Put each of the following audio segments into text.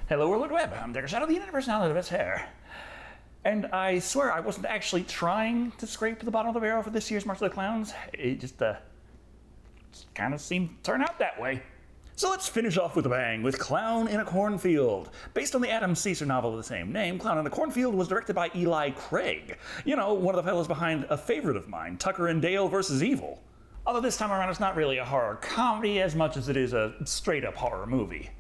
Hello, World Web. I'm Decker Shado, the internet personality of its hair. And I swear I wasn't actually trying to scrape the bottom of the barrel for this year's March of the Clowns. It just kind of seemed to turn out that way. So let's finish off with a bang with Clown in a Cornfield. Based on the Adam Caesar novel of the same name, Clown in a Cornfield was directed by Eli Craig. You know, one of the fellows behind a favorite of mine, Tucker and Dale vs. Evil. Although this time around it's not really a horror comedy as much as it is a straight-up horror movie.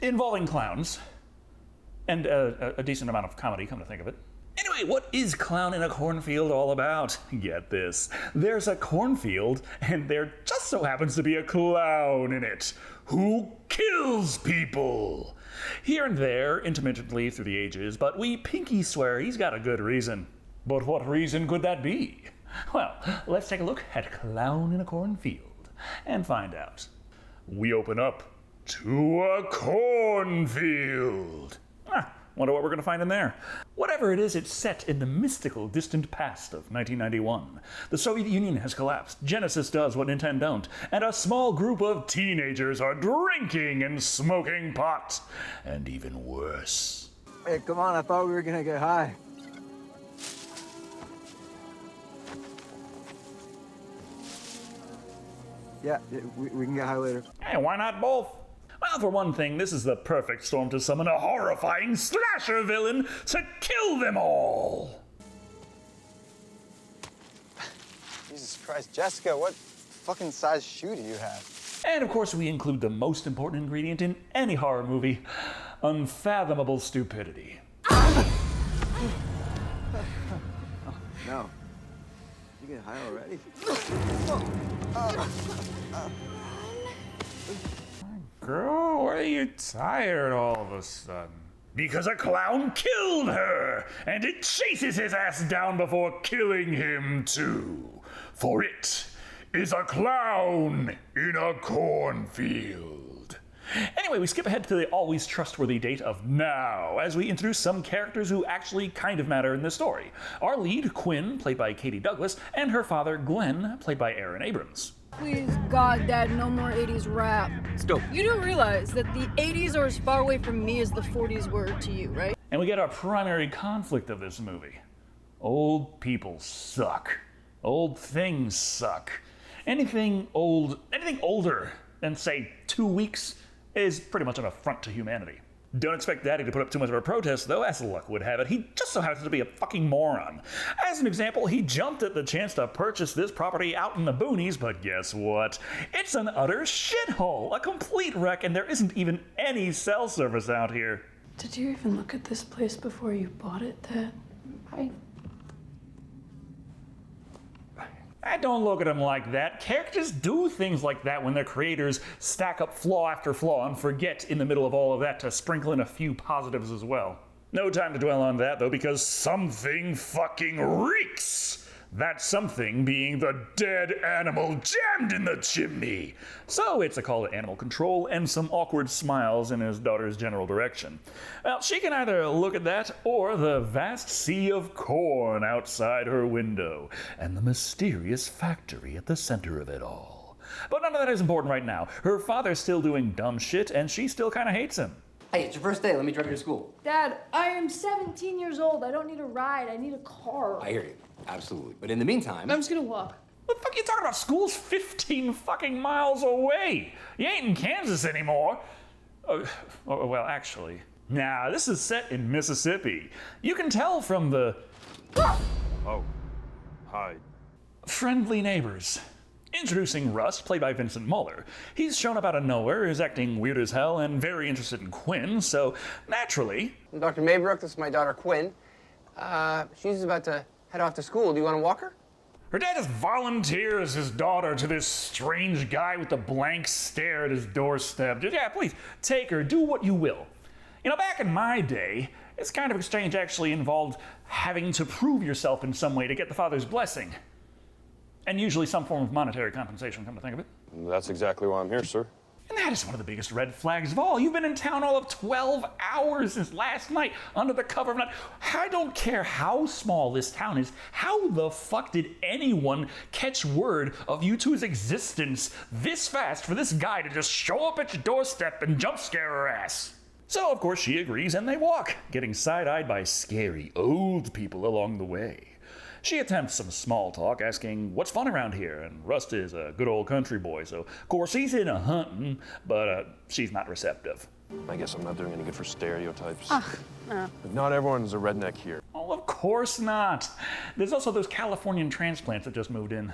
Involving clowns. And a decent amount of comedy, come to think of it. Anyway, what is Clown in a Cornfield all about? Get this. There's a cornfield, and there just so happens to be a clown in it, who kills people. Here and there, intermittently through the ages, but we pinky swear he's got a good reason. But what reason could that be? Well, let's take a look at Clown in a Cornfield and find out. We open up to a cornfield. Wonder what we're going to find in there. Whatever it is, it's set in the mystical, distant past of 1991. The Soviet Union has collapsed, Genesis does what Nintendo don't, and a small group of teenagers are drinking and smoking pot. And even worse. Hey, come on, I thought we were going to get high. Yeah, we can get high later. Hey, why not both? Well, for one thing, this is the perfect storm to summon a horrifying slasher villain to kill them all. Jesus Christ, Jessica, what fucking size shoe do you have? And of course, we include the most important ingredient in any horror movie, unfathomable stupidity. Oh, no. You get high already? Girl, why are you tired all of a sudden? Because a clown killed her, and it chases his ass down before killing him too. For it is a clown in a cornfield. Anyway, we skip ahead to the always trustworthy date of now, as we introduce some characters who actually kind of matter in this story. Our lead, Quinn, played by Katie Douglas, and her father, Glenn, played by Aaron Abrams. Please, God, Dad, no more 80s rap. Stop. You do realize that the 80s are as far away from me as the 40s were to you, right? And we get our primary conflict of this movie. Old people suck. Old things suck. Anything older than, say, 2 weeks is pretty much an affront to humanity. Don't expect Daddy to put up too much of a protest, though, as luck would have it. He just so happens to be a fucking moron. As an example, he jumped at the chance to purchase this property out in the boonies, but guess what? It's an utter shithole, a complete wreck, and there isn't even any cell service out here. Did you even look at this place before you bought it, Dad? Don't look at them like that. Characters do things like that when their creators stack up flaw after flaw and forget in the middle of all of that to sprinkle in a few positives as well. No time to dwell on that, though, because something fucking reeks! That something being the dead animal jammed in the chimney. So it's a call to animal control and some awkward smiles in his daughter's general direction. Well, she can either look at that or the vast sea of corn outside her window and the mysterious factory at the center of it all. But none of that is important right now. Her father's still doing dumb shit and she still kind of hates him. Hey, it's your first day. Let me drive you to school. Dad, I am 17 years old. I don't need a ride. I need a car. I hear you. Absolutely. But in the meantime... I'm just gonna walk. What the fuck are you talking about? School's 15 fucking miles away. You ain't in Kansas anymore. Well, actually. Nah, this is set in Mississippi. You can tell from the... Oh. Hi. friendly neighbors. Introducing Russ, played by Vincent Muller. He's shown up out of nowhere, is acting weird as hell, and very interested in Quinn, so naturally... I'm Dr. Maybrook, this is my daughter Quinn. She's about to head off to school. Do you want to walk her? Her dad just volunteers his daughter to this strange guy with a blank stare at his doorstep. Just, yeah, please, take her, do what you will. You know, back in my day, this kind of exchange actually involved having to prove yourself in some way to get the father's blessing. And usually some form of monetary compensation, come to think of it. That's exactly why I'm here, sir. And that is one of the biggest red flags of all. You've been in town all of 12 hours since last night, under the cover of night. I don't care how small this town is. How the fuck did anyone catch word of you two's existence this fast for this guy to just show up at your doorstep and jump scare her ass? So, of course, she agrees and they walk, getting side-eyed by scary old people along the way. She attempts some small talk, asking what's fun around here, and Rust is a good old country boy, so of course he's into hunting, but she's not receptive. I guess I'm not doing any good for stereotypes. No. But not everyone's a redneck here. Oh, of course not. There's also those Californian transplants that just moved in.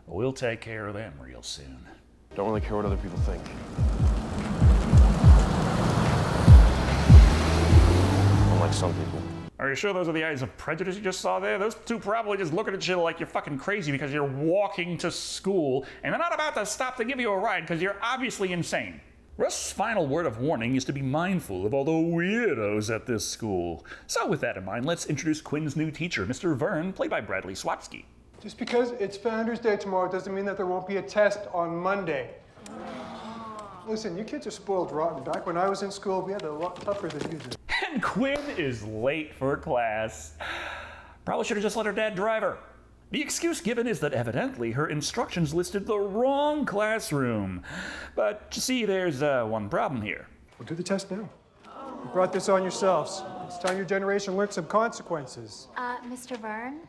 We'll take care of them real soon. Don't really care what other people think. Unlike some people. Are you sure those are the eyes of prejudice you just saw there? Those two probably just looking at you like you're fucking crazy because you're walking to school, and they're not about to stop to give you a ride because you're obviously insane. Rust's final word of warning is to be mindful of all the weirdos at this school. So with that in mind, let's introduce Quinn's new teacher, Mr. Vern, played by Bradley Swatsky. Just because it's Founders Day tomorrow doesn't mean that there won't be a test on Monday. Listen, you kids are spoiled rotten. Back when I was in school, we had it a lot tougher than you do. And Quinn is late for class. Probably should have just let her dad drive her. The excuse given is that evidently her instructions listed the wrong classroom. But you see, there's one problem here. We'll do the test now. You brought this on yourselves. It's time your generation learned some consequences. Mr. Vern,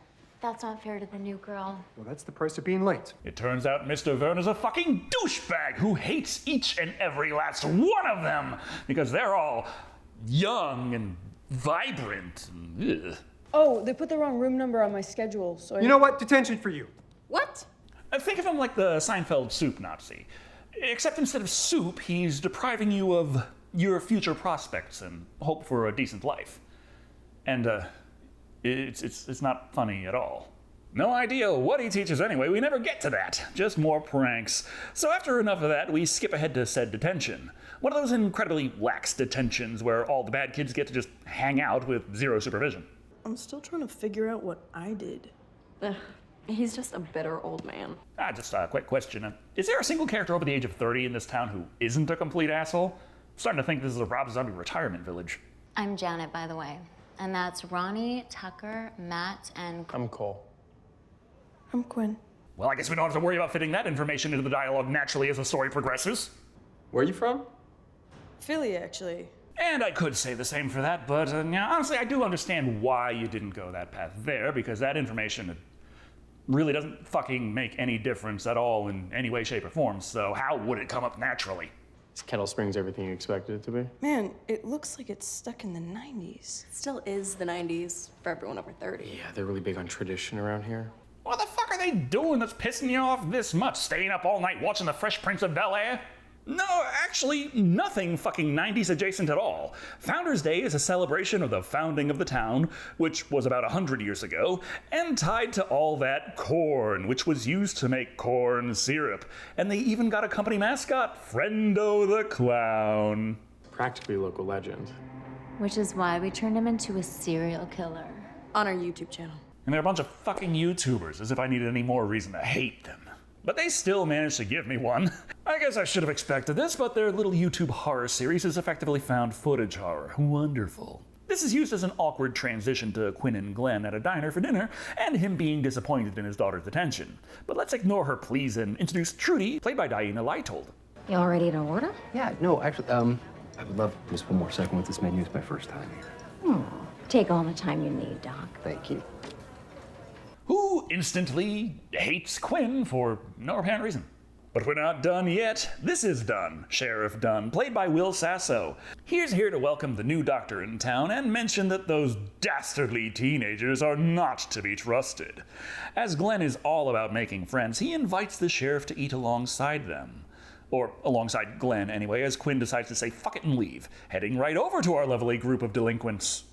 that's not fair to the new girl. Well, that's the price of being late. It turns out Mr. Vern is a fucking douchebag who hates each and every last one of them because they're all young and vibrant. And, ugh. Oh, they put the wrong room number on my schedule, so You know what? Detention for you. What? Think of him like the Seinfeld soup Nazi. Except instead of soup, he's depriving you of your future prospects and hope for a decent life. And, it's not funny at all. No idea what he teaches anyway, we never get to that. Just more pranks. So after enough of that, we skip ahead to said detention. One of those incredibly lax detentions where all the bad kids get to just hang out with zero supervision. I'm still trying to figure out what I did. He's just a bitter old man. Just a quick question. Is there a single character over the age of 30 in this town who isn't a complete asshole? I'm starting to think this is a Rob Zombie retirement village. I'm Janet, by the way. And that's Ronnie, Tucker, Matt, and... I'm Cole. I'm Quinn. Well, I guess we don't have to worry about fitting that information into the dialogue naturally as the story progresses. Where are you from? Philly, actually. And I could say the same for that, but yeah, honestly, I do understand why you didn't go that path there, because that information really doesn't fucking make any difference at all in any way, shape, or form, so how would it come up naturally? Is Kettle Springs everything you expected it to be? Man, it looks like it's stuck in the 90s. Still is the 90s for everyone over 30. Yeah, they're really big on tradition around here. What the fuck are they doing that's pissing you off this much? Staying up all night watching The Fresh Prince of Bel-Air? No, actually, nothing fucking 90s adjacent at all. Founders Day is a celebration of the founding of the town, which was about 100 years ago, and tied to all that corn, which was used to make corn syrup. And they even got a company mascot, Friendo the Clown. Practically local legend. Which is why we turned him into a serial killer. On our YouTube channel. And they're a bunch of fucking YouTubers, as if I needed any more reason to hate them. But they still managed to give me one. I guess I should have expected this, but their little YouTube horror series is effectively found footage horror. Wonderful. This is used as an awkward transition to Quinn and Glenn at a diner for dinner, and him being disappointed in his daughter's detention. But let's ignore her pleas and introduce Trudy, played by Diana Leitold. You all ready to order? Yeah, no, actually, I would love just one more second with this menu. It's my first time here. Take all the time you need, Doc. Thank you. Who instantly hates Quinn for no apparent reason. But we're not done yet. This is Dunn, Sheriff Dunn, played by Will Sasso. He's here to welcome the new doctor in town and mention that those dastardly teenagers are not to be trusted. As Glenn is all about making friends, he invites the sheriff to eat alongside them. Or alongside Glenn anyway, as Quinn decides to say fuck it and leave, heading right over to our lovely group of delinquents.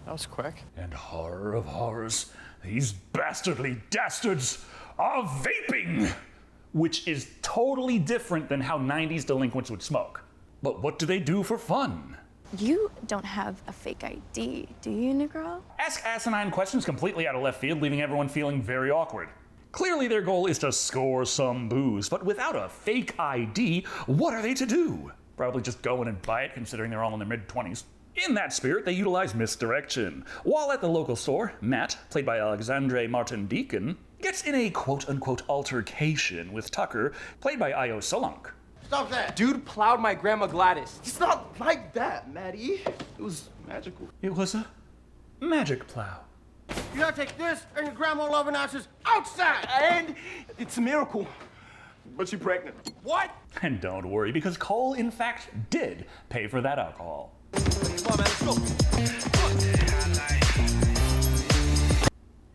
That was quick. And horror of horrors, these bastardly dastards are vaping! Which is totally different than how 90s delinquents would smoke. But what do they do for fun? You don't have a fake ID, do you, new girl? Ask asinine questions completely out of left field, leaving everyone feeling very awkward. Clearly their goal is to score some booze, but without a fake ID, what are they to do? Probably just go in and buy it, considering they're all in their mid-20s. In that spirit, they utilize misdirection. While at the local store, Matt, played by Alexandre Martin Deacon, gets in a quote-unquote altercation with Tucker, played by Io Solank. stop that. Dude plowed my grandma Gladys. It's not like that, Maddie. It was magical. It was a magic plow. You gotta take this and your grandma loving asses outside. And it's a miracle. But she's pregnant. What? And don't worry, because Cole, in fact, did pay for that alcohol. Come on, man, let's go.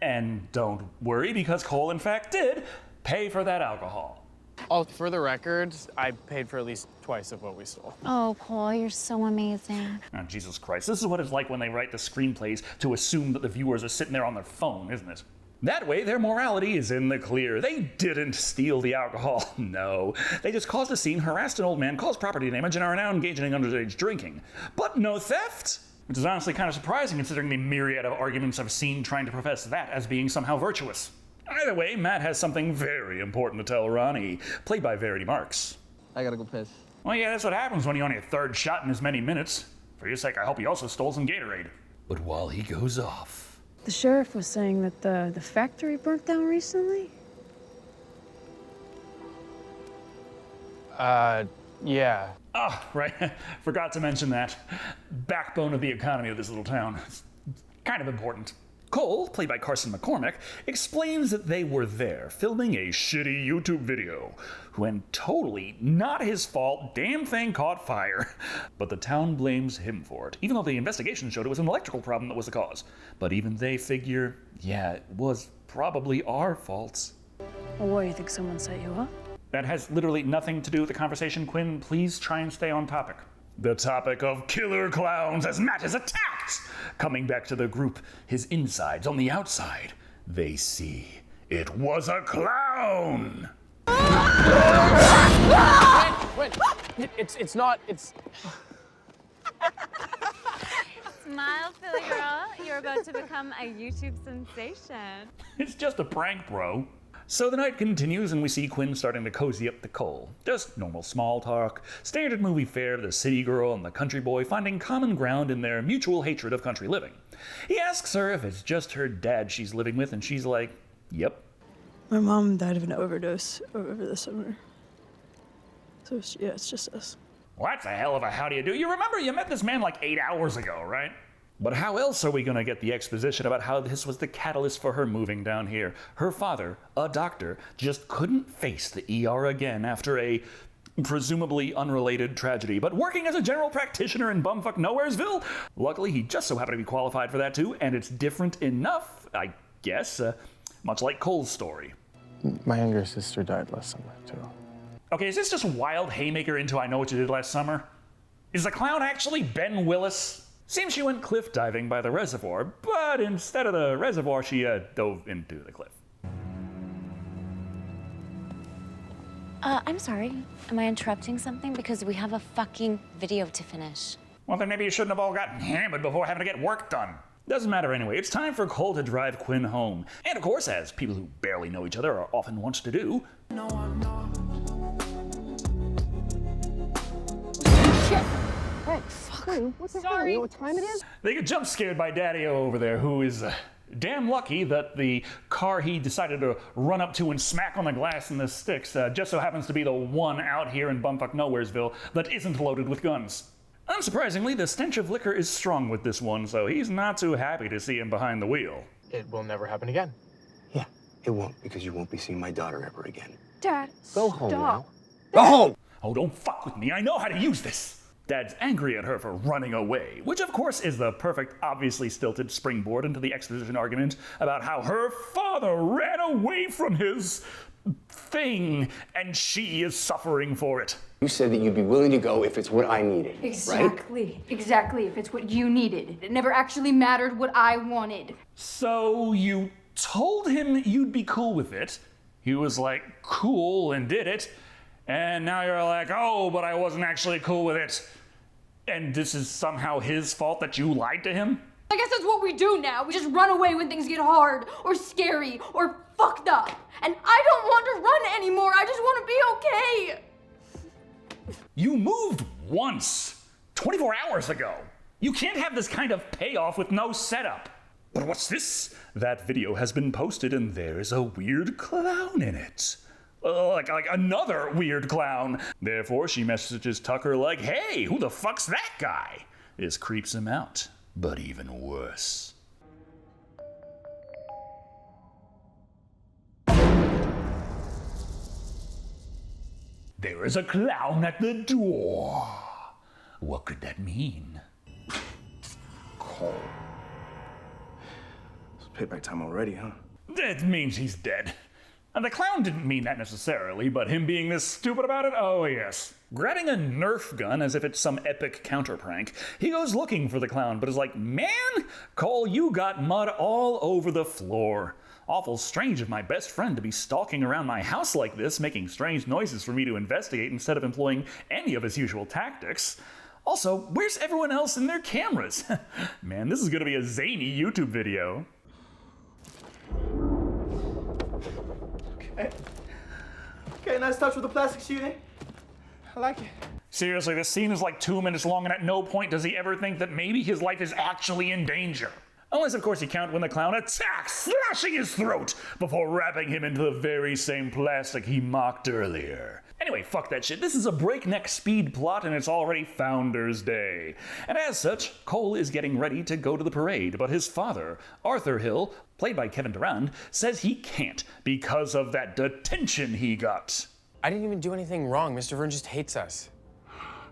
And don't worry, because Cole, in fact, did pay for that alcohol. Oh, for the record, I paid for at least twice of what we stole. Oh, Cole, you're so amazing. Oh, Jesus Christ, this is what it's like when they write the screenplays to assume that the viewers are sitting there on their phone, isn't it? That way, their morality is in the clear. They didn't steal the alcohol, no. They just caused a scene, harassed an old man, caused property damage, and are now engaging in underage drinking. But no theft! Which is honestly kind of surprising considering the myriad of arguments I've seen trying to profess that as being somehow virtuous. Either way, Matt has something very important to tell Ronnie, played by Verity Marks. I gotta go piss. Well, yeah, that's what happens when you're on your third shot in as many minutes. For your sake, I hope he also stole some Gatorade. But while he goes off... The sheriff was saying that the factory burnt down recently? Yeah. Ah, right. Forgot to mention that. Backbone of the economy of this little town. It's kind of important. Cole, played by Carson McCormick, explains that they were there filming a shitty YouTube video, when totally not his fault, damn thing caught fire. But the town blames him for it, even though the investigation showed it was an electrical problem that was the cause. But even they figure, yeah, it was probably our fault. Well, what, you think someone set you up? That has literally nothing to do with the conversation, Quinn. Please try and stay on topic. The topic of killer clowns as Matt is attacked! Coming back to the group, his insides on the outside, they see it was a clown! Wait, it's not, Smile, silly girl. You're about to become a YouTube sensation. It's just a prank, bro. So the night continues and we see Quinn starting to cozy up to Cole. Just normal small talk, standard movie fare of the city girl and the country boy finding common ground in their mutual hatred of country living. He asks her if it's just her dad she's living with and she's like, yep. My mom died of an overdose over the summer. So, yeah, it's just us. Well, that's a hell of a how do you do. You remember you met this man like 8 hours ago, right? But how else are we gonna get the exposition about how this was the catalyst for her moving down here? Her father, a doctor, just couldn't face the ER again after a presumably unrelated tragedy, but working as a general practitioner in bumfuck Nowheresville? Luckily, he just so happened to be qualified for that too, and it's different enough, I guess, much like Cole's story. My younger sister died last summer, too. Okay, is this just wild haymaker into I Know What You Did Last Summer? Is the clown actually Ben Willis? Seems she went cliff diving by the reservoir, but instead of the reservoir, she dove into the cliff. I'm sorry. Am I interrupting something? Because we have a fucking video to finish. Well, then maybe you shouldn't have all gotten hammered before having to get work done. Doesn't matter anyway. It's time for Cole to drive Quinn home. And of course, as people who barely know each other are often wont to do, Hey, fuck. What the hell? You know what time it is? they get jump scared by Daddy-O over there, who is damn lucky that the car he decided to run up to and smack on the glass and the sticks just so happens to be the one out here in bumfuck Nowheresville that isn't loaded with guns. Unsurprisingly, the stench of liquor is strong with this one, so he's not too happy to see him behind the wheel. It will never happen again. Yeah, it won't, because you won't be seeing my daughter ever again. Dad, Go home now. Go home! Oh, don't fuck with me. I know how to use this. Dad's angry at her for running away, which of course is the perfect, obviously stilted springboard into the exposition argument about how her father ran away from his thing, and she is suffering for it. You said that you'd be willing to go if it's what I needed, right? Exactly, if it's what you needed. It never actually mattered what I wanted. So you told him you'd be cool with it. He was like, cool, and did it. And now you're like, oh, but I wasn't actually cool with it. And this is somehow his fault that you lied to him? I guess that's what we do now. We just run away when things get hard, or scary, or fucked up. And I don't want to run anymore. I just want to be okay. You moved once, 24 hours ago. You can't have this kind of payoff with no setup. But what's this? That video has been posted and there's a weird clown in it. Like another weird clown. Therefore, she messages Tucker like, hey, who the fuck's that guy? This creeps him out, but even worse. There is a clown at the door. What could that mean? Cole. It's payback time already, huh? That means he's dead. And the clown didn't mean that necessarily, but him being this stupid about it, oh yes. Grabbing a Nerf gun as if it's some epic counter prank, he goes looking for the clown, but is like, man, Cole, you got mud all over the floor. Awful strange of my best friend to be stalking around my house like this, making strange noises for me to investigate instead of employing any of his usual tactics. Also, where's everyone else in their cameras? Man, this is gonna be a zany YouTube video. Okay, nice touch with the plastic sheeting. I like it. Seriously, this scene is like 2 minutes long, and at no point does he ever think that maybe his life is actually in danger. Unless, of course, you count when the clown attacks, slashing his throat before wrapping him into the very same plastic he mocked earlier. Anyway, fuck that shit. This is a breakneck speed plot, and it's already Founders Day. And as such, Cole is getting ready to go to the parade, but his father, Arthur Hill, played by Kevin Durand, says he can't because of that detention he got. I didn't even do anything wrong. Mr. Vern just hates us.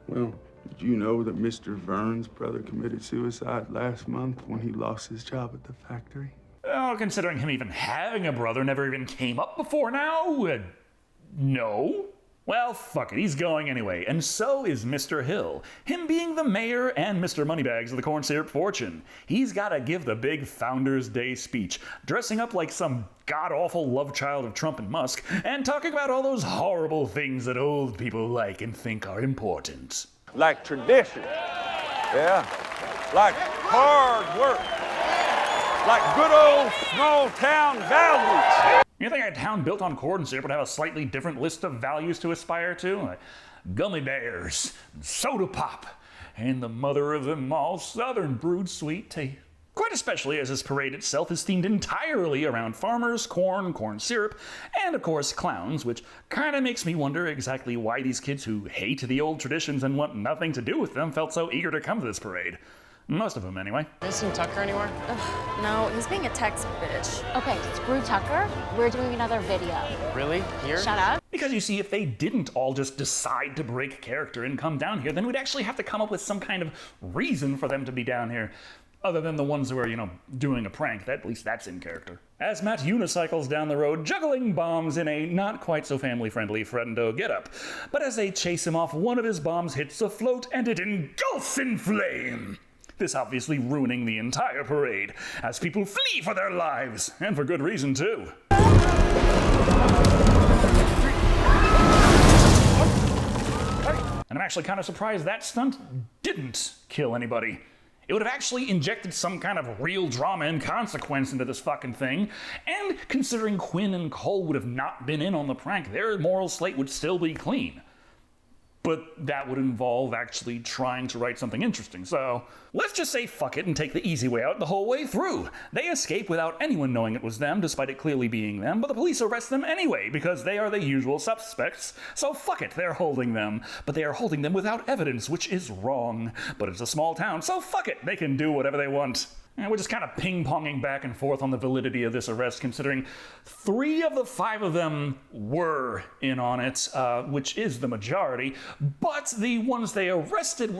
Well, did you know that Mr. Vern's brother committed suicide last month when he lost his job at the factory? Oh, considering him even having a brother never even came up before now? No. Well, fuck it, he's going anyway, and so is Mr. Hill. Him being the mayor and Mr. Moneybags of the Corn Syrup Fortune. He's gotta give the big Founders Day speech, dressing up like some god-awful love child of Trump and Musk, and talking about all those horrible things that old people like and think are important. Like tradition. Yeah. Like hard work. Like good old small town values. You think a town built on corn syrup would have a slightly different list of values to aspire to? Like gummy bears, soda pop, and the mother of them all, Southern brewed sweet tea. Quite especially as this parade itself is themed entirely around farmers, corn syrup, and of course clowns, which kinda makes me wonder exactly why these kids who hate the old traditions and want nothing to do with them felt so eager to come to this parade. Most of them, anyway. Have you seen Tucker anywhere? No, he's being a text bitch. Okay, screw Tucker. We're doing another video. Really? Here? Shut up. Because you see, if they didn't all just decide to break character and come down here, then we'd actually have to come up with some kind of reason for them to be down here. Other than the ones who are, doing a prank. At least that's in character. As Matt unicycles down the road, juggling bombs in a not quite so family-friendly friendo getup. But as they chase him off, one of his bombs hits a float and it engulfs in flame. This obviously ruining the entire parade, as people flee for their lives, and for good reason too. And I'm actually kind of surprised that stunt didn't kill anybody. It would have actually injected some kind of real drama and consequence into this fucking thing, and considering Quinn and Cole would have not been in on the prank, their moral slate would still be clean. But that would involve actually trying to write something interesting, so let's just say fuck it and take the easy way out the whole way through. They escape without anyone knowing it was them, despite it clearly being them, but the police arrest them anyway, because they are the usual suspects, so fuck it, they're holding them. But they are holding them without evidence, which is wrong. But it's a small town, so fuck it, they can do whatever they want. And we're just kind of ping-ponging back and forth on the validity of this arrest, considering 3 of the 5 of them were in on it, which is the majority, but the ones they arrested,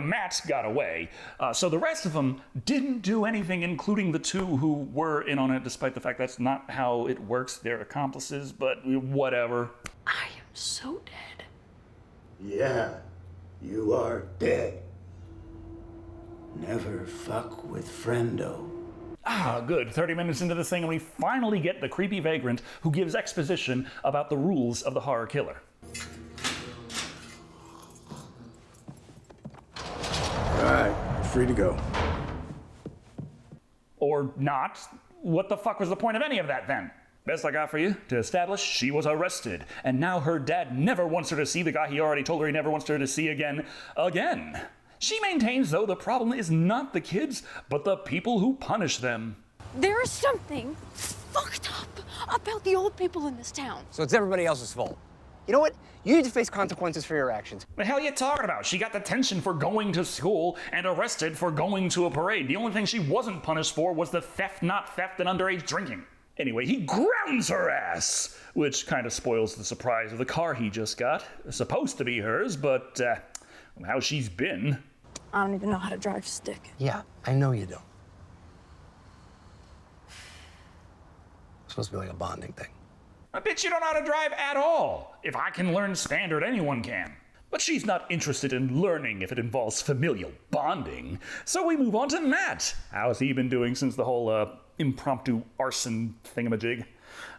Matt got away. So the rest of them didn't do anything, including the 2 who were in on it, despite the fact that's not how it works. They're accomplices, but whatever. I am so dead. Yeah, you are dead. Never fuck with friendo. Ah, good. 30 minutes into this thing, and we finally get the creepy vagrant who gives exposition about the rules of the horror killer. All right, free to go. Or not. What the fuck was the point of any of that then? Best I got for you, to establish she was arrested, and now her dad never wants her to see the guy he already told her he never wants her to see again. She maintains, though, the problem is not the kids, but the people who punish them. There is something fucked up about the old people in this town. So it's everybody else's fault. You know what? You need to face consequences for your actions. The hell are you talking about? She got detention for going to school and arrested for going to a parade. The only thing she wasn't punished for was the theft, not theft, and underage drinking. Anyway, he grounds her ass, which kind of spoils the surprise of the car he just got. It's supposed to be hers, but how she's been. I don't even know how to drive stick. Yeah, I know you don't. It's supposed to be like a bonding thing. I bet you don't know how to drive at all. If I can learn standard, anyone can. But she's not interested in learning if it involves familial bonding. So we move on to Matt. How's he been doing since the whole impromptu arson thingamajig?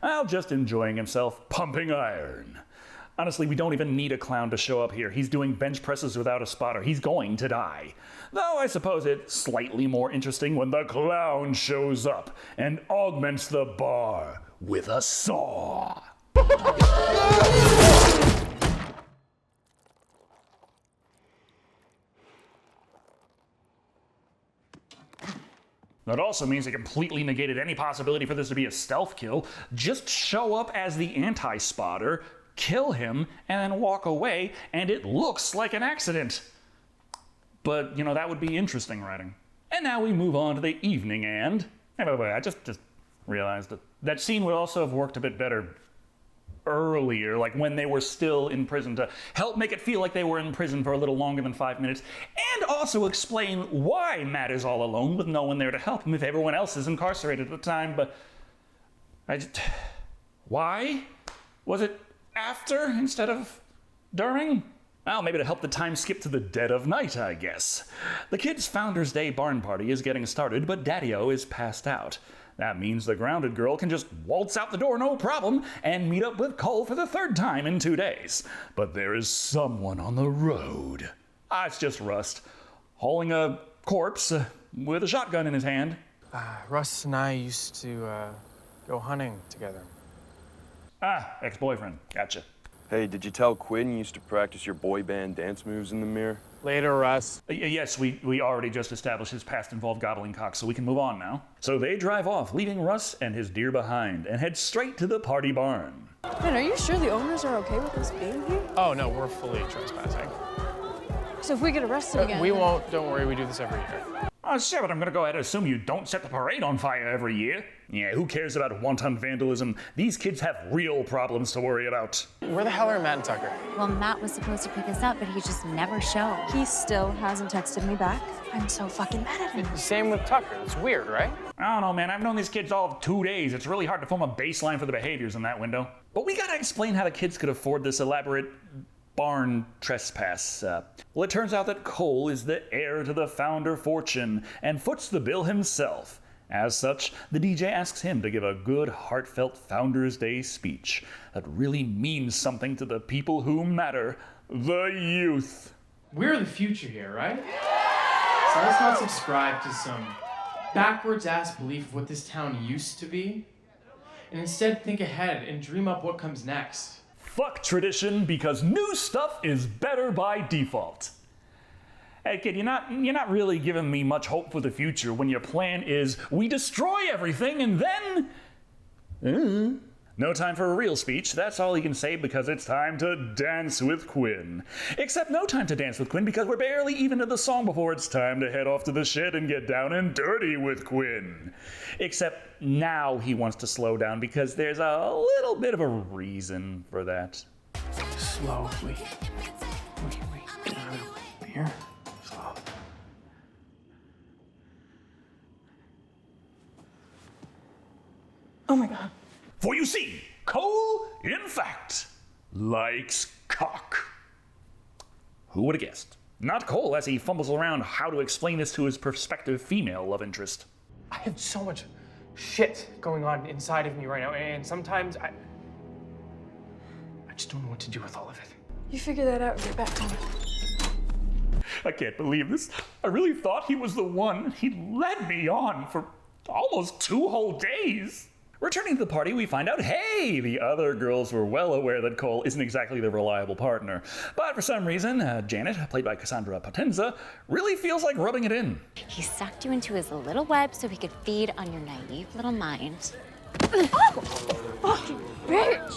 Well, just enjoying himself, pumping iron. Honestly, we don't even need a clown to show up here. He's doing bench presses without a spotter. He's going to die. Though I suppose it's slightly more interesting when the clown shows up and augments the bar with a saw. That also means it completely negated any possibility for this to be a stealth kill. Just show up as the anti-spotter, kill him, and then walk away, and it looks like an accident. But, you know, that would be interesting writing. And now we move on to the evening and... Hey, by the way, I just realized that scene would also have worked a bit better earlier, like when they were still in prison, to help make it feel like they were in prison for a little longer than 5 minutes, and also explain why Matt is all alone with no one there to help him if everyone else is incarcerated at the time. But why? Was it after instead of during? Well, maybe to help the time skip to the dead of night, I guess. The kids' Founders Day barn party is getting started, but Daddy-O is passed out. That means the grounded girl can just waltz out the door no problem and meet up with Cole for the 3rd time in 2 days. But there is someone on the road. It's just Rust, hauling a corpse with a shotgun in his hand. Russ and I used to go hunting together. Ex-boyfriend. Gotcha. Hey, did you tell Quinn you used to practice your boy band dance moves in the mirror? Later, Russ. Yes, we already just established his past involved gobbledygook, so we can move on now. So they drive off, leaving Russ and his deer behind, and head straight to the party barn. Man, are you sure the owners are okay with us being here? Oh, no, we're fully trespassing. So if we get arrested again... We won't. Don't worry, we do this every year. Oh, sure, but I'm gonna go ahead and assume you don't set the parade on fire every year. Yeah, who cares about wanton vandalism? These kids have real problems to worry about. Where the hell are Matt and Tucker? Well, Matt was supposed to pick us up, but he just never showed. He still hasn't texted me back. I'm so fucking mad at him. Same with Tucker. It's weird, right? I don't know, man. I've known these kids all of 2 days. It's really hard to form a baseline for the behaviors in that window. But we gotta explain how the kids could afford this elaborate barn trespass. Well, it turns out that Cole is the heir to the founder fortune and foots the bill himself. As such, the DJ asks him to give a good, heartfelt Founders Day speech that really means something to the people who matter, the youth. We're the future here, right? So let's not subscribe to some backwards-ass belief of what this town used to be, and instead think ahead and dream up what comes next. Fuck tradition, because new stuff is better by default. Hey kid, you're not really giving me much hope for the future when your plan is we destroy everything and then... No time for a real speech, that's all he can say because it's time to dance with Quinn. Except no time to dance with Quinn because we're barely even to the song before it's time to head off to the shed and get down and dirty with Quinn. Except now he wants to slow down because there's a little bit of a reason for that. Slowly. Get out of here. Slowly. Oh my god. For you see, Cole, in fact, likes cock. Who would have guessed? Not Cole, as he fumbles around how to explain this to his prospective female love interest. I have so much shit going on inside of me right now, and sometimes I just don't know what to do with all of it. You figure that out and get back home. I can't believe this. I really thought he was the one. He led me on for almost 2 whole days. Returning to the party, we find out, hey, the other girls were well aware that Cole isn't exactly the reliable partner. But for some reason, Janet, played by Cassandra Potenza, really feels like rubbing it in. He sucked you into his little web so he could feed on your naive little mind. Fucking bitch!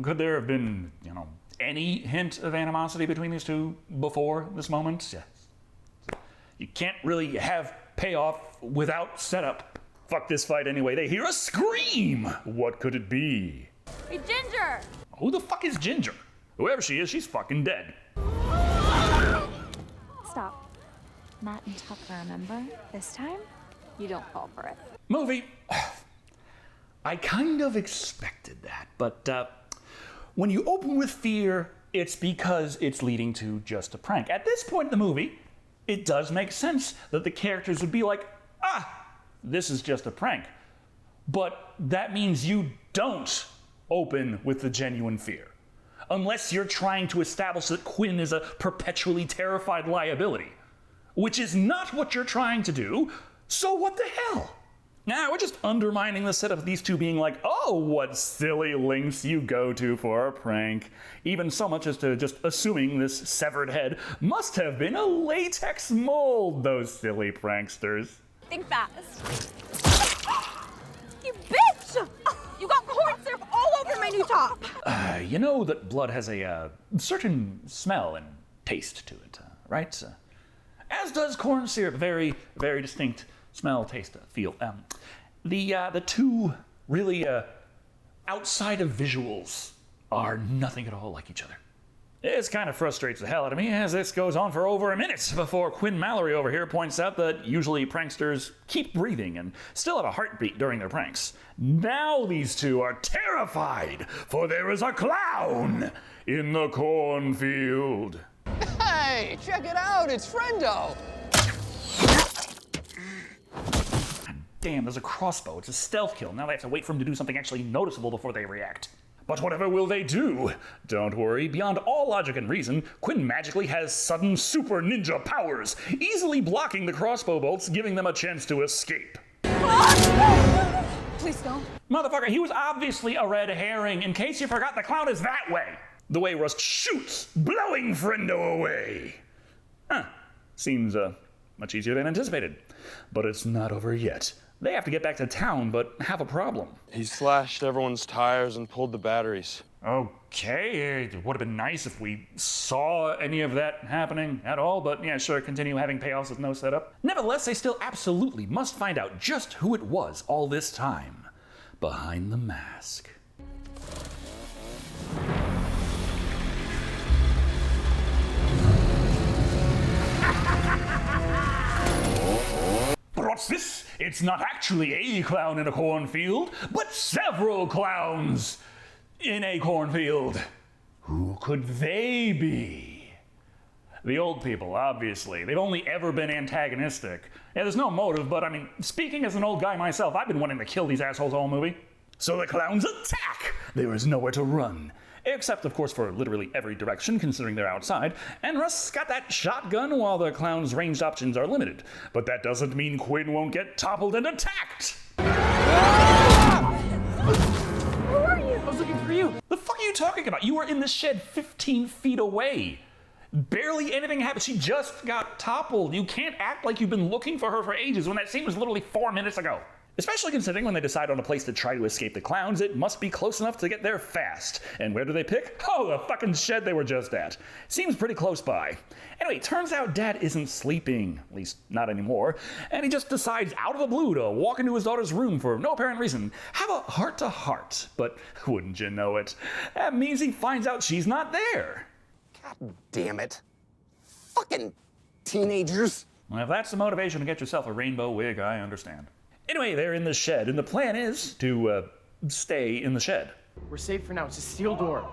Could there have been, any hint of animosity between these two before this moment? Yes. You can't really have payoff without setup. Fuck this fight anyway. They hear a scream. What could it be? Hey, Ginger! Who the fuck is Ginger? Whoever she is, she's fucking dead. Stop. Matt and Tucker, remember? This time, you don't fall for it. Movie. I kind of expected that, but when you open with fear, it's because it's leading to just a prank. At this point in the movie, it does make sense that the characters would be like, this is just a prank. But that means you don't open with the genuine fear. Unless you're trying to establish that Quinn is a perpetually terrified liability. Which is not what you're trying to do, so what the hell? Now, we're just undermining the setup of these two being like, oh, what silly lengths you go to for a prank. Even so much as to just assuming this severed head must have been a latex mold, those silly pranksters. Think fast. You bitch! You got corn syrup all over my new top! You know that blood has a certain smell and taste to it, right? As does corn syrup. Very, very distinct smell, taste, feel. The two really outside of visuals are nothing at all like each other. This kind of frustrates the hell out of me as this goes on for over a minute before Quinn Mallory over here points out that usually pranksters keep breathing and still have a heartbeat during their pranks. Now these two are terrified, for there is a clown in the cornfield. Hey, check it out, it's Friendo. Damn, there's a crossbow. It's a stealth kill. Now they have to wait for him to do something actually noticeable before they react. But whatever will they do? Don't worry, beyond all logic and reason, Quinn magically has sudden super ninja powers, easily blocking the crossbow bolts, giving them a chance to escape. Please don't. Motherfucker, he was obviously a red herring. In case you forgot, the clown is that way. The way Rust shoots, blowing Friendo away. Seems much easier than anticipated. But it's not over yet. They have to get back to town, but have a problem. He slashed everyone's tires and pulled the batteries. Okay, it would have been nice if we saw any of that happening at all, but yeah, sure, continue having payoffs with no setup. Nevertheless, they still absolutely must find out just who it was all this time behind the mask. But what's this? It's not actually a clown in a cornfield, but several clowns in a cornfield. Who could they be? The old people, obviously. They've only ever been antagonistic. Yeah, there's no motive, but I mean, speaking as an old guy myself, I've been wanting to kill these assholes all movie. So the clowns attack! There is nowhere to run. Except, of course, for literally every direction, considering they're outside, and Russ got that shotgun while the clown's ranged options are limited. But that doesn't mean Quinn won't get toppled and attacked! Who are you? I was looking for you. The fuck are you talking about? You were in the shed 15 feet away. Barely anything happened. She just got toppled. You can't act like you've been looking for her for ages when that scene was literally 4 minutes ago. Especially considering when they decide on a place to try to escape the clowns, it must be close enough to get there fast. And where do they pick? Oh, the fucking shed they were just at. Seems pretty close by. Anyway, turns out Dad isn't sleeping, at least not anymore, and he just decides out of the blue to walk into his daughter's room for no apparent reason. Have a heart-to-heart, but wouldn't you know it? That means he finds out she's not there. God damn it. Fucking teenagers. Well, if that's the motivation to get yourself a rainbow wig, I understand. Anyway, they're in the shed, and the plan is to, stay in the shed. We're safe for now. It's a steel door.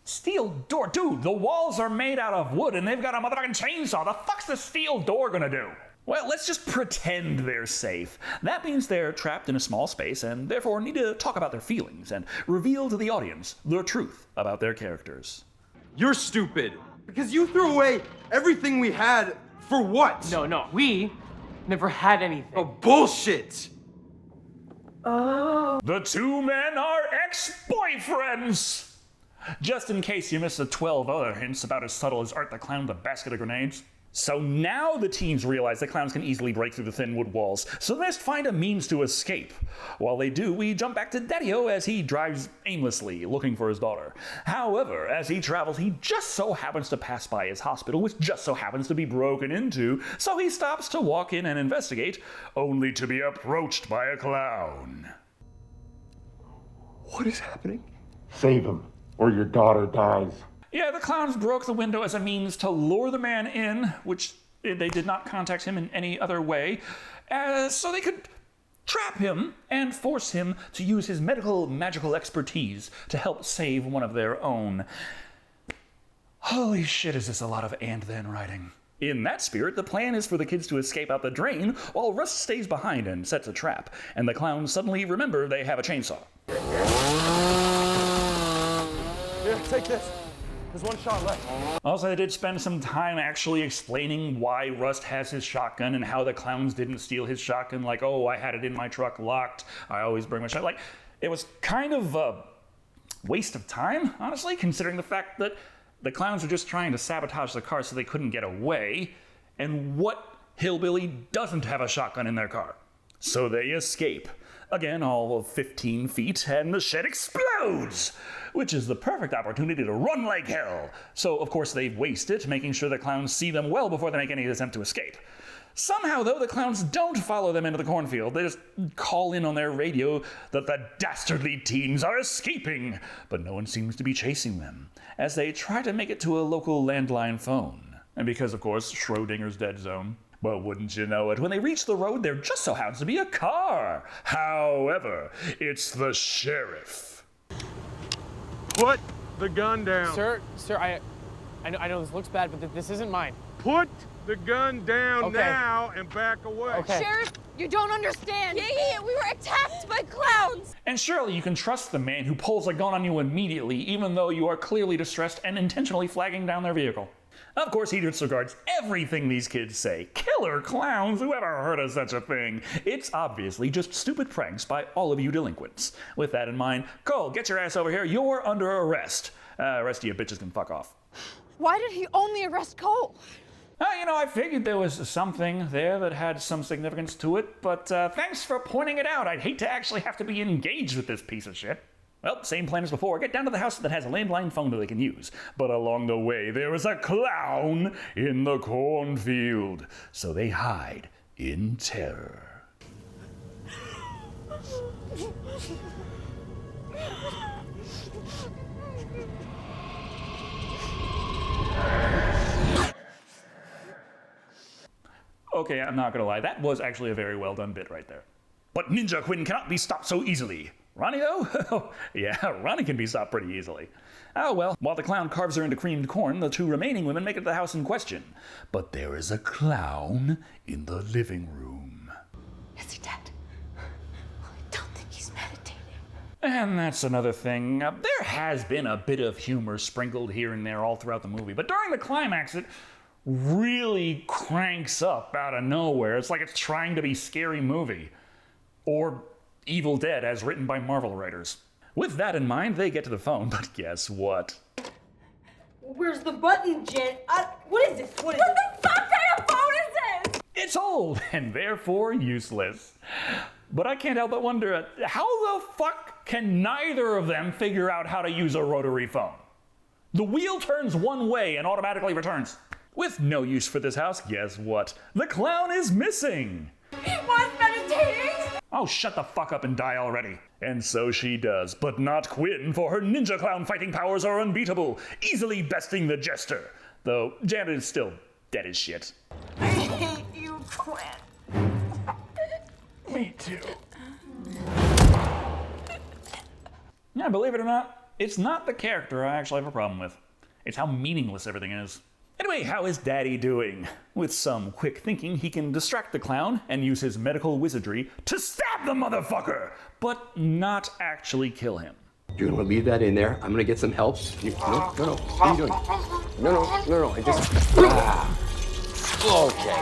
Steel door? Dude, the walls are made out of wood, and they've got a motherfucking chainsaw. The fuck's the steel door gonna do? Well, let's just pretend they're safe. That means they're trapped in a small space, and therefore need to talk about their feelings and reveal to the audience the truth about their characters. You're stupid. Because you threw away everything we had for what? No, we never had anything. Oh, bullshit! Oh. The two men are ex-boyfriends! Just in case you missed the 12 other hints about as subtle as Art the Clown with a basket of grenades. So now the teens realize that clowns can easily break through the thin wood walls, so they must find a means to escape. While they do, we jump back to Daddy-O as he drives aimlessly, looking for his daughter. However, as he travels, he just so happens to pass by his hospital, which just so happens to be broken into, so he stops to walk in and investigate, only to be approached by a clown. What is happening? Save him, or your daughter dies. Yeah, the clowns broke the window as a means to lure the man in, which they did not contact him in any other way, so they could trap him and force him to use his magical expertise to help save one of their own. Holy shit, is this a lot of and then writing. In that spirit, the plan is for the kids to escape out the drain while Rust stays behind and sets a trap, and the clowns suddenly remember they have a chainsaw. Here, take this. There's one shot left. Also, they did spend some time actually explaining why Rust has his shotgun and how the clowns didn't steal his shotgun. Like, oh, I had it in my truck locked. I always bring my shotgun. Like, it was kind of a waste of time, honestly, considering the fact that the clowns were just trying to sabotage the car so they couldn't get away. And what hillbilly doesn't have a shotgun in their car? So they escape. Again, all of 15 feet, and the shed explodes, which is the perfect opportunity to run like hell. So, of course, they waste it, making sure the clowns see them well before they make any attempt to escape. Somehow, though, the clowns don't follow them into the cornfield. They just call in on their radio that the dastardly teens are escaping, but no one seems to be chasing them, as they try to make it to a local landline phone. And because, of course, Schrodinger's dead zone. But wouldn't you know it, when they reach the road, there just so happens to be a car. However, it's the sheriff. Put the gun down. Sir, I know this looks bad, but this isn't mine. Put the gun down now and back away. Okay. Sheriff, you don't understand. Yeah, we were attacked by clowns. And surely you can trust the man who pulls a gun on you immediately, even though you are clearly distressed and intentionally flagging down their vehicle. Of course, he disregards everything these kids say. Killer clowns, whoever heard of such a thing? It's obviously just stupid pranks by all of you delinquents. With that in mind, Cole, get your ass over here. You're under arrest. Rest of you bitches can fuck off. Why did he only arrest Cole? I figured there was something there that had some significance to it, but thanks for pointing it out. I'd hate to actually have to be engaged with this piece of shit. Well, same plan as before. Get down to the house that has a landline phone that they can use. But along the way, there is a clown in the cornfield. So they hide in terror. Okay, I'm not gonna lie. That was actually a very well done bit right there. But Ninja Quinn cannot be stopped so easily. Ronnie, though? Yeah, Ronnie can be stopped pretty easily. Oh well, while the clown carves her into creamed corn, the two remaining women make it to the house in question. But there is a clown in the living room. Is he dead? I don't think he's meditating. And that's another thing. There has been a bit of humor sprinkled here and there all throughout the movie, but during the climax, it really cranks up out of nowhere. It's like it's trying to be Scary Movie. Or Evil Dead, as written by Marvel writers. With that in mind, they get to the phone, but guess what? Where's the button, Jen? What is this? What the fuck kind of phone is this? It's old, and therefore useless. But I can't help but wonder, how the fuck can neither of them figure out how to use a rotary phone? The wheel turns one way and automatically returns. With no use for this house, guess what? The clown is missing! He was meditating! Oh, shut the fuck up and die already. And so she does, but not Quinn, for her ninja clown fighting powers are unbeatable, easily besting the jester. Though Janet is still dead as shit. I hate you, Quinn. Me too. Yeah, believe it or not, it's not the character I actually have a problem with. It's how meaningless everything is. Anyway, how is Daddy doing? With some quick thinking, he can distract the clown and use his medical wizardry to stab the motherfucker, but not actually kill him. You're gonna leave that in there. I'm gonna get some help. No. What are you doing? No. I just. Okay,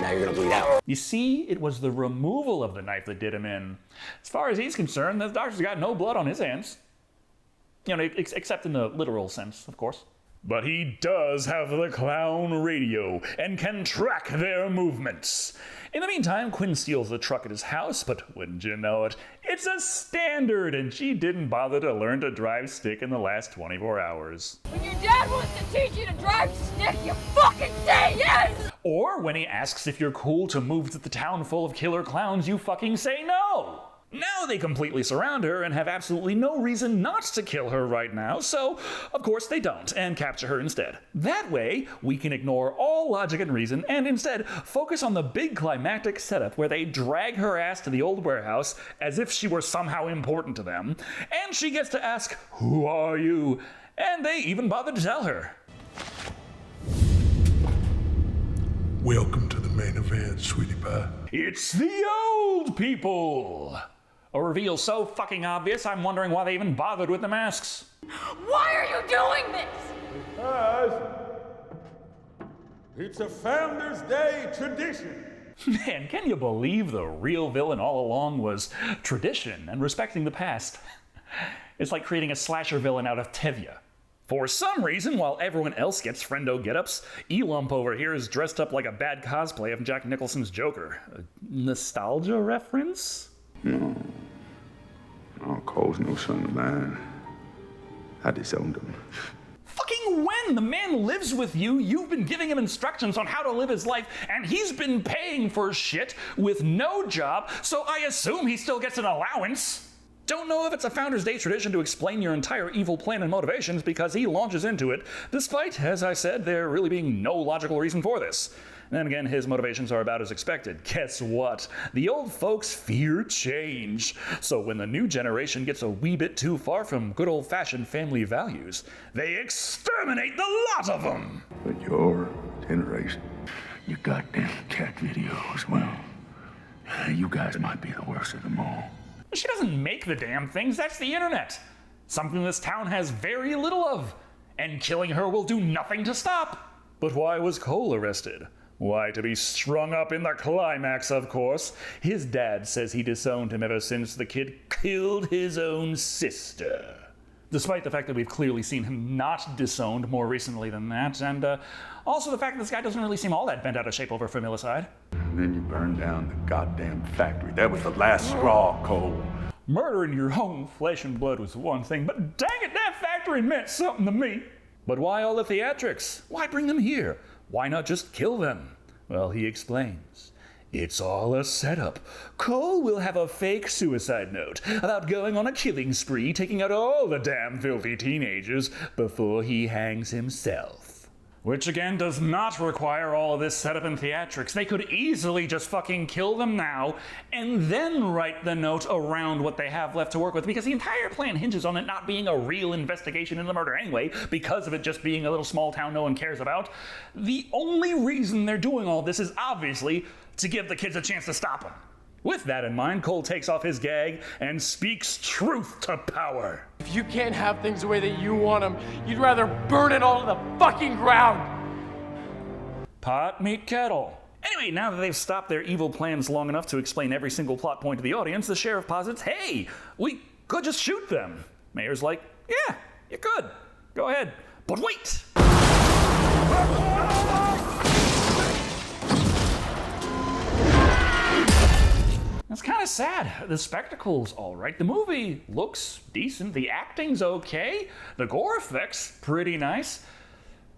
now you're gonna bleed out. You see, it was the removal of the knife that did him in. As far as he's concerned, the doctor's got no blood on his hands. Except in the literal sense, of course. But he does have the clown radio and can track their movements. In the meantime, Quinn steals the truck at his house, but wouldn't you know it, it's a standard, and she didn't bother to learn to drive stick in the last 24 hours. When your dad wants to teach you to drive stick, you fucking say yes! Or when he asks if you're cool to move to the town full of killer clowns, you fucking say no! Now they completely surround her and have absolutely no reason not to kill her right now, so of course they don't and capture her instead. That way, we can ignore all logic and reason and instead focus on the big climactic setup where they drag her ass to the old warehouse as if she were somehow important to them, and she gets to ask, "Who are you?" And they even bother to tell her. Welcome to the main event, sweetie pie. It's the old people! A reveal so fucking obvious, I'm wondering why they even bothered with the masks. Why are you doing this? Because it's a Founders Day tradition. Man, can you believe the real villain all along was tradition and respecting the past? It's like creating a slasher villain out of Tevye. For some reason, while everyone else gets friendo get-ups, E-Lump over here is dressed up like a bad cosplay of Jack Nicholson's Joker. A nostalgia reference? No. Cole's no son of mine. I disowned him. Fucking when? The man lives with you, you've been giving him instructions on how to live his life, and he's been paying for shit with no job, so I assume he still gets an allowance. Don't know if it's a Founders Day tradition to explain your entire evil plan and motivations because he launches into it, despite, as I said, there really being no logical reason for this. Then again, his motivations are about as expected. Guess what? The old folks fear change. So when the new generation gets a wee bit too far from good old-fashioned family values, they exterminate the lot of them! But your generation, your goddamn cat videos, well, you guys might be the worst of them all. She doesn't make the damn things, that's the internet. Something this town has very little of. And killing her will do nothing to stop. But why was Cole arrested? Why, to be strung up in the climax, of course. His dad says he disowned him ever since the kid killed his own sister. Despite the fact that we've clearly seen him not disowned more recently than that, and also the fact that this guy doesn't really seem all that bent out of shape over familicide. And then you burned down the goddamn factory. That was the last straw, Cole. Murdering your own flesh and blood was one thing, but dang it, that factory meant something to me. But why all the theatrics? Why bring them here? Why not just kill them? Well, he explains. It's all a setup. Cole will have a fake suicide note about going on a killing spree, taking out all the damn filthy teenagers before he hangs himself. Which again does not require all of this setup and theatrics. They could easily just fucking kill them now and then write the note around what they have left to work with, because the entire plan hinges on it not being a real investigation into the murder anyway, because of it just being a little small town no one cares about. The only reason they're doing all this is obviously to give the kids a chance to stop them. With that in mind, Cole takes off his gag and speaks truth to power. If you can't have things the way that you want them, you'd rather burn it all to the fucking ground! Pot, meet kettle. Anyway, now that they've stopped their evil plans long enough to explain every single plot point to the audience, the sheriff posits, hey, we could just shoot them. Mayor's like, yeah, you could. Go ahead. But wait! That's kind of sad. The spectacle's alright. The movie looks decent. The acting's okay. The gore effects, pretty nice.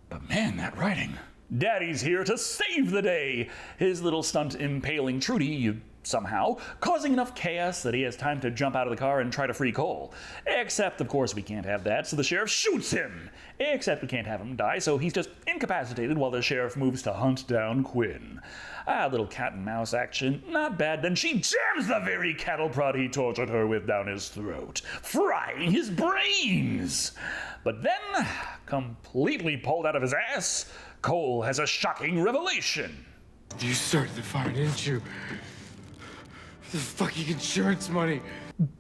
But man, that writing. Daddy's here to save the day. His little stunt impaling Trudy, somehow, causing enough chaos that he has time to jump out of the car and try to free Cole. Except, of course, we can't have that, so the sheriff shoots him. Except we can't have him die, so he's just incapacitated while the sheriff moves to hunt down Quinn. A little cat and mouse action, not bad. Then she jams the very cattle prod he tortured her with down his throat, frying his brains. But then, completely pulled out of his ass, Cole has a shocking revelation. You started the fire, didn't you? The fucking insurance money.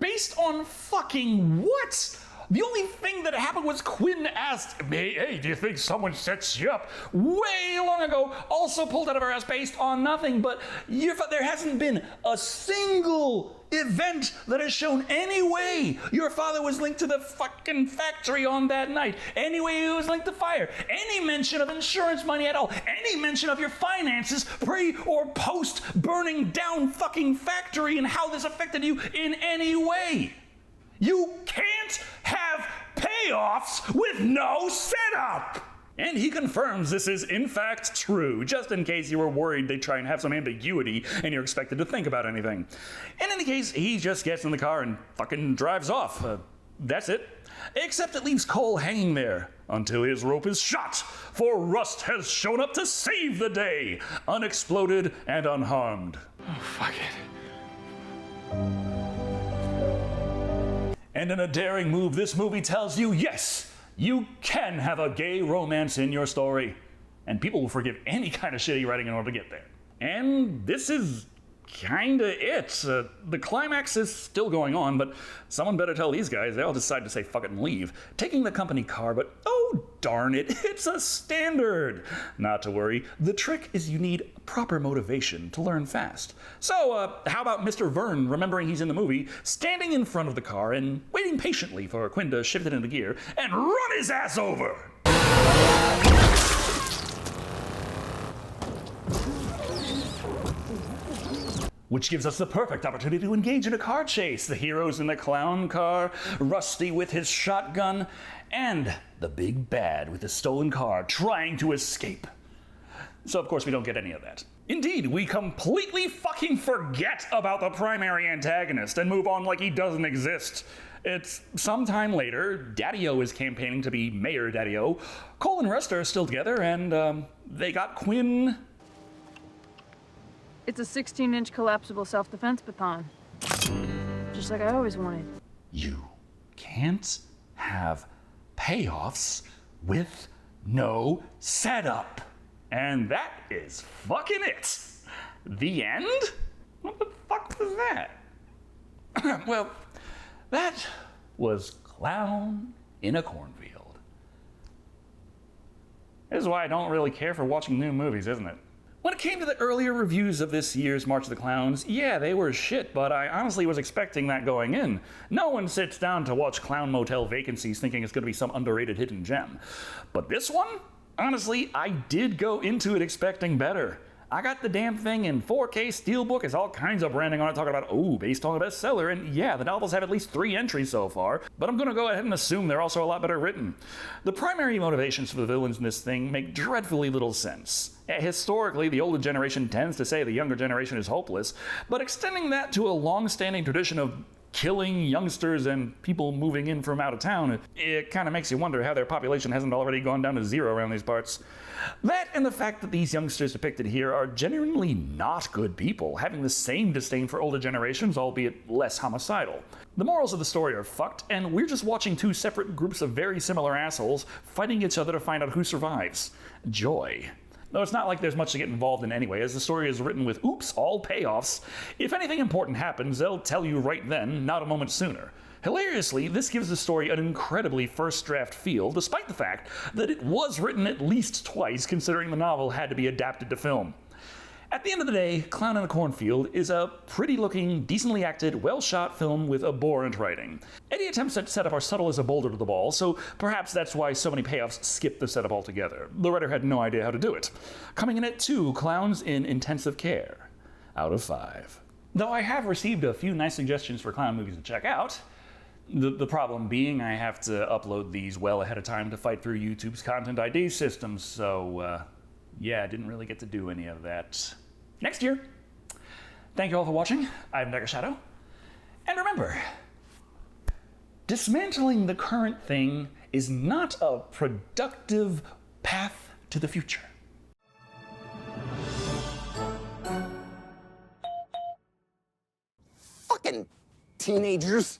Based on fucking what? The only thing that happened was Quinn asked, hey, do you think someone sets you up? Way long ago, also pulled out of our ass based on nothing, but there hasn't been a single event that has shown any way your father was linked to the fucking factory on that night, any way he was linked to fire, any mention of insurance money at all, any mention of your finances pre or post burning down fucking factory and how this affected you in any way. You can't have payoffs with no setup! And he confirms this is in fact true, just in case you were worried they'd try and have some ambiguity and you're expected to think about anything. In any case, he just gets in the car and fucking drives off. That's it. Except it leaves Cole hanging there until his rope is shot, for Rust has shown up to save the day, unexploded and unharmed. Oh, fuck it. And in a daring move, this movie tells you, yes, you can have a gay romance in your story, and people will forgive any kind of shitty writing in order to get there. And this is kinda it. The climax is still going on, but someone better tell these guys they all decide to say fuck it and leave, taking the company car, but oh darn it, it's a standard. Not to worry, the trick is you need proper motivation to learn fast. So, how about Mr. Vern remembering he's in the movie, standing in front of the car and waiting patiently for Quinn to shift it into gear and run his ass over? Which gives us the perfect opportunity to engage in a car chase. The heroes in the clown car, Rusty with his shotgun, and the big bad with the stolen car trying to escape. So of course we don't get any of that. Indeed, we completely fucking forget about the primary antagonist and move on like he doesn't exist. It's sometime later, Daddy-O is campaigning to be Mayor Daddy-O, Cole and Rust are still together, and they got Quinn. It's a 16-inch collapsible self-defense baton. Just like I always wanted. You can't have payoffs with no setup. And that is fucking it. The end? What the fuck was that? Well, that was Clown in a Cornfield. This is why I don't really care for watching new movies, isn't it? When it came to the earlier reviews of this year's March of the Clowns, yeah, they were shit, but I honestly was expecting that going in. No one sits down to watch Clown Motel Vacancies thinking it's going to be some underrated hidden gem. But this one? Honestly, I did go into it expecting better. I got the damn thing in 4K Steelbook, has all kinds of branding on it talking about, oh, based on a bestseller, and yeah, the novels have at least 3 entries so far, but I'm gonna go ahead and assume they're also a lot better written. The primary motivations for the villains in this thing make dreadfully little sense. Historically, the older generation tends to say the younger generation is hopeless, but extending that to a long-standing tradition of killing youngsters and people moving in from out of town, it kind of makes you wonder how their population hasn't already gone down to 0 around these parts. That and the fact that these youngsters depicted here are genuinely not good people, having the same disdain for older generations, albeit less homicidal. The morals of the story are fucked, and we're just watching 2 separate groups of very similar assholes fighting each other to find out who survives. Joy. Though it's not like there's much to get involved in anyway, as the story is written with, oops, all payoffs. If anything important happens, they'll tell you right then, not a moment sooner. Hilariously, this gives the story an incredibly first draft feel, despite the fact that it was written at least twice, considering the novel had to be adapted to film. At the end of the day, Clown in a Cornfield is a pretty-looking, decently acted, well-shot film with abhorrent writing. Any attempts at setup are subtle as a boulder to the ball, so perhaps that's why so many payoffs skip the setup altogether. The writer had no idea how to do it. Coming in at 2 Clowns in Intensive Care, out of 5. Though I have received a few nice suggestions for clown movies to check out. The problem being I have to upload these well ahead of time to fight through YouTube's content ID system, so yeah, I didn't really get to do any of that. Next year. Thank you all for watching. I'm Dr. Shado. And remember, dismantling the current thing is not a productive path to the future. Fucking teenagers.